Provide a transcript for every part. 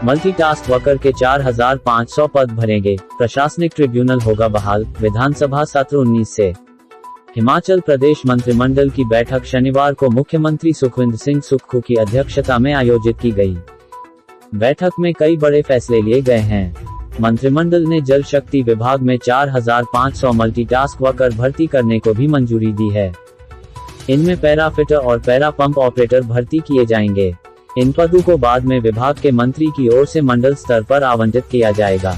Multitask worker के 4,500 पद भरेंगे। प्रशासनिक ट्रिब्यूनल होगा बहाल। विधानसभा सत्र 19 से। हिमाचल प्रदेश मंत्रिमंडल की बैठक शनिवार को मुख्यमंत्री सुखविंदर सिंह सुक्खू की अध्यक्षता में आयोजित की गई। बैठक में कई बड़े फैसले लिए गए हैं। मंत्रिमंडल ने जल शक्ति विभाग में 4,500 मल्टीटास्क वर्कर भर्ती करने को भी मंजूरी दी है। इनमें पैरा फिटर और पैरा पंप ऑपरेटर भर्ती किए जाएंगे। इन पदों को बाद में विभाग के मंत्री की ओर से मंडल स्तर पर आवंटित किया जाएगा।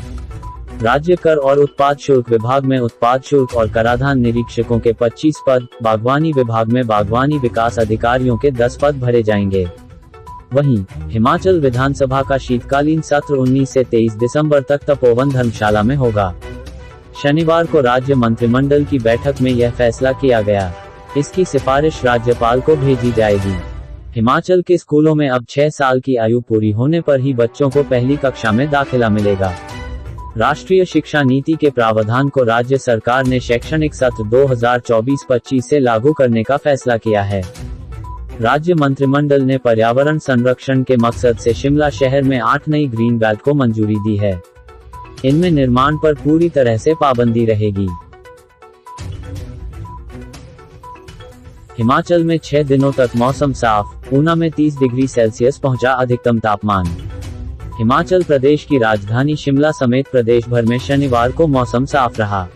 राज्य कर और उत्पाद शुल्क विभाग में उत्पाद शुल्क और कराधान निरीक्षकों के 25 पद, बागवानी विभाग में बागवानी विकास अधिकारियों के 10 पद भरे जाएंगे। वहीं हिमाचल विधानसभा का शीतकालीन सत्र 19 से 23 दिसंबर तक तपोवन धर्मशाला में होगा। शनिवार को राज्य मंत्रिमंडल की बैठक में यह फैसला किया गया। इसकी सिफारिश राज्यपाल को भेजी जाएगी। हिमाचल के स्कूलों में अब 6 साल की आयु पूरी होने पर ही बच्चों को पहली कक्षा में दाखिला मिलेगा। राष्ट्रीय शिक्षा नीति के प्रावधान को राज्य सरकार ने शैक्षणिक सत्र 2024-25 से लागू करने का फैसला किया है। राज्य मंत्रिमंडल ने पर्यावरण संरक्षण के मकसद से शिमला शहर में 8 नई ग्रीन बेल्ट को मंजूरी दी है। इनमें निर्माण पर पूरी तरह से पाबंदी रहेगी। हिमाचल में 6 दिनों तक मौसम साफ। ऊना में 30 डिग्री सेल्सियस पहुंचा अधिकतम तापमान। हिमाचल प्रदेश की राजधानी शिमला समेत प्रदेश भर में शनिवार को मौसम साफ रहा।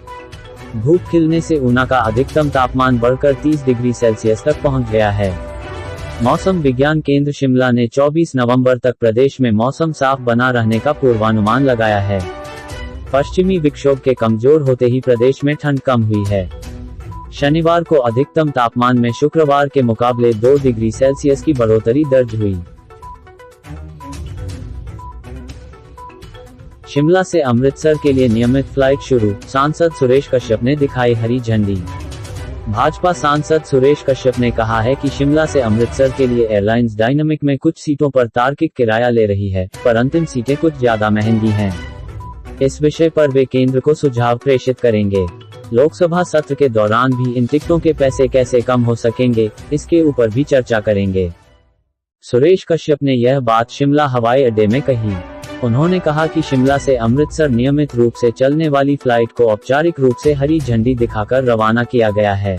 धूप खिलने से ऊना का अधिकतम तापमान बढ़कर 30 डिग्री सेल्सियस तक पहुंच गया है। मौसम विज्ञान केंद्र शिमला ने 24 नवंबर तक प्रदेश में मौसम साफ बना रहने का पूर्वानुमान लगाया है। पश्चिमी विक्षोभ के कमजोर होते ही प्रदेश में ठंड कम हुई है। शनिवार को अधिकतम तापमान में शुक्रवार के मुकाबले 2 डिग्री सेल्सियस की बढ़ोतरी दर्ज हुई। शिमला से अमृतसर के लिए नियमित फ्लाइट शुरू। सांसद सुरेश कश्यप ने दिखाई हरी झंडी। भाजपा सांसद सुरेश कश्यप ने कहा है कि शिमला से अमृतसर के लिए एयरलाइंस डायनामिक में कुछ सीटों पर तार्किक किराया ले रही है, पर अंतिम सीटें कुछ ज्यादा महंगी हैं। इस विषय पर वे केंद्र को सुझाव प्रेषित करेंगे। लोकसभा सत्र के दौरान भी इन टिकटों के पैसे कैसे कम हो सकेंगे, इसके ऊपर भी चर्चा करेंगे। सुरेश कश्यप ने यह बात शिमला हवाई अड्डे में कही। उन्होंने कहा कि शिमला से अमृतसर नियमित रूप से चलने वाली फ्लाइट को औपचारिक रूप से हरी झंडी दिखाकर रवाना किया गया है।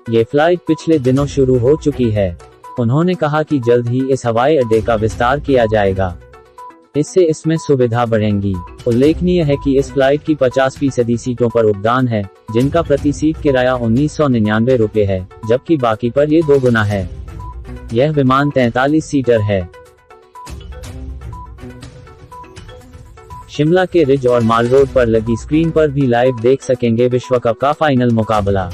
ये फ्लाइट पिछले दिनों शुरू हो चुकी है। उन्होंने कहा कि जल्द ही इस हवाई अड्डे का विस्तार किया जाएगा। इससे इसमें सुविधा बढ़ेगी। उल्लेखनीय है कि इस फ्लाइट की 50% सीटों पर उड़ान है, जिनका प्रति सीट किराया 1999 रुपये है, जबकि बाकी पर ये 2 गुना है। यह विमान 43 सीटर है। शिमला के रिज और माल रोड पर लगी स्क्रीन पर भी लाइव देख सकेंगे विश्व कप का फाइनल मुकाबला।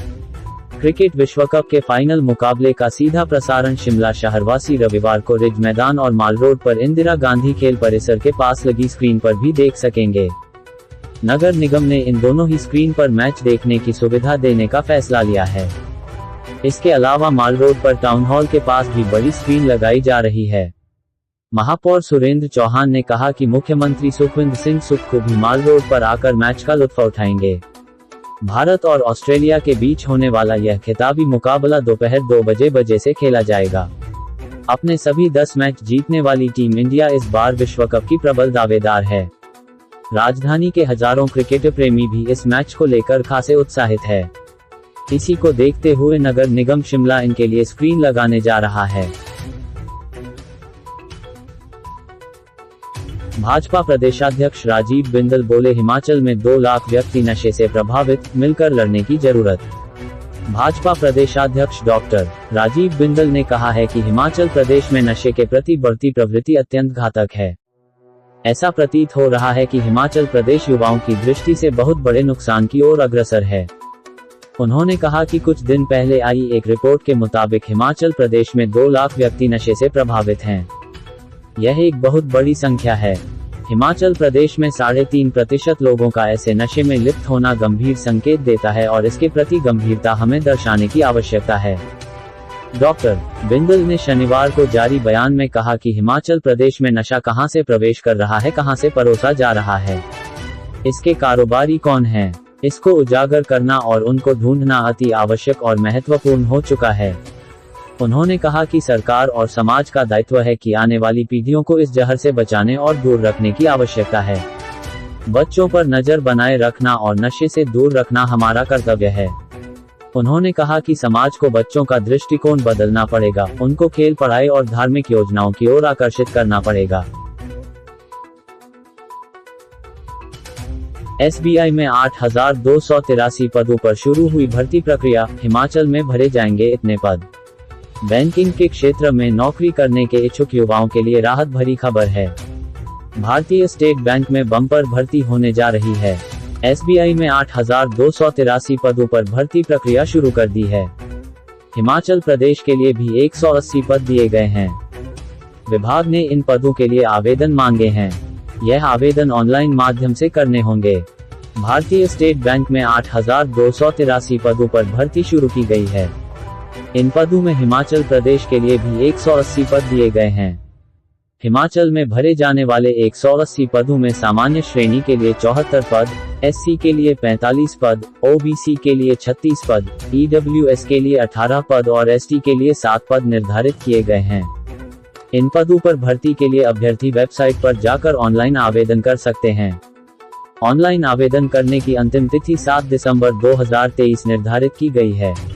क्रिकेट विश्व कप के फाइनल मुकाबले का सीधा प्रसारण शिमला शहरवासी रविवार को रिज मैदान और माल रोड पर इंदिरा गांधी खेल परिसर के पास लगी स्क्रीन पर भी देख सकेंगे। नगर निगम ने इन दोनों ही स्क्रीन पर मैच देखने की सुविधा देने का फैसला लिया है। इसके अलावा माल रोड पर टाउन हॉल के पास भी बड़ी स्क्रीन लगाई जा रही है। महापौर सुरेंद्र चौहान ने कहा कि मुख्यमंत्री सुखविंदर सिंह सुक्खू भी माल रोड पर आकर मैच का लुत्फ उठाएंगे। भारत और ऑस्ट्रेलिया के बीच होने वाला यह खिताबी मुकाबला दोपहर 2 बजे से खेला जाएगा। अपने सभी 10 मैच जीतने वाली टीम इंडिया इस बार विश्व कप की प्रबल दावेदार है। राजधानी के हजारों क्रिकेट प्रेमी भी इस मैच को लेकर खासे उत्साहित है। इसी को देखते हुए नगर निगम शिमला इनके लिए स्क्रीन लगाने जा रहा है। भाजपा प्रदेशाध्यक्ष राजीव बिंदल बोले, हिमाचल में 2 लाख व्यक्ति नशे से प्रभावित, मिलकर लड़ने की जरूरत। भाजपा प्रदेशाध्यक्ष डॉक्टर राजीव बिंदल ने कहा है कि हिमाचल प्रदेश में नशे के प्रति बढ़ती प्रवृत्ति अत्यंत घातक है। ऐसा प्रतीत हो रहा है कि हिमाचल प्रदेश युवाओं की दृष्टि से बहुत बड़े नुकसान की ओर अग्रसर है। उन्होंने कहा कि कुछ दिन पहले आई एक रिपोर्ट के मुताबिक हिमाचल प्रदेश में 2 लाख व्यक्ति नशे से प्रभावित हैं। यह एक बहुत बड़ी संख्या है। हिमाचल प्रदेश में 3.5% लोगों का ऐसे नशे में लिप्त होना गंभीर संकेत देता है और इसके प्रति गंभीरता हमें दर्शाने की आवश्यकता है। डॉक्टर बिंदल ने शनिवार को जारी बयान में कहा कि हिमाचल प्रदेश में नशा कहां से प्रवेश कर रहा है, कहां से परोसा जा रहा है, इसके कारोबारी कौन हैं, इसको उजागर करना और उनको ढूंढना अति आवश्यक और महत्वपूर्ण हो चुका है। उन्होंने कहा कि सरकार और समाज का दायित्व है कि आने वाली पीढ़ियों को इस जहर से बचाने और दूर रखने की आवश्यकता है। बच्चों पर नजर बनाए रखना और नशे से दूर रखना हमारा कर्तव्य है। उन्होंने कहा कि समाज को बच्चों का दृष्टिकोण बदलना पड़ेगा, उनको खेल, पढ़ाई और धार्मिक योजनाओं की ओर आकर्षित करना पड़ेगा। SBI में 8,283 पदों पर शुरू हुई भर्ती प्रक्रिया, हिमाचल में भरे जाएंगे इतने पद। बैंकिंग के क्षेत्र में नौकरी करने के इच्छुक युवाओं के लिए राहत भरी खबर है। भारतीय स्टेट बैंक में बम्पर भर्ती होने जा रही है। SBI में 8,283 पदों पर भर्ती प्रक्रिया शुरू कर दी है। हिमाचल प्रदेश के लिए भी 180 पद दिए गए हैं। विभाग ने इन पदों के लिए आवेदन मांगे हैं। यह आवेदन ऑनलाइन माध्यम से करने होंगे। भारतीय स्टेट बैंक में 8,283 पदों पर भर्ती शुरू की गई है। इन पदों में हिमाचल प्रदेश के लिए भी 180 पद दिए गए हैं। हिमाचल में भरे जाने वाले 180 पदों में सामान्य श्रेणी के लिए 74 पद, SC के लिए 45 पद, OBC के लिए 36 पद, EWS के लिए 18 पद और ST के लिए 7 पद निर्धारित किए गए हैं। इन पदों पर भर्ती के लिए अभ्यर्थी वेबसाइट पर जाकर ऑनलाइन आवेदन कर सकते हैं। ऑनलाइन आवेदन करने की अंतिम तिथि 7 दिसंबर 2023 निर्धारित की गई है।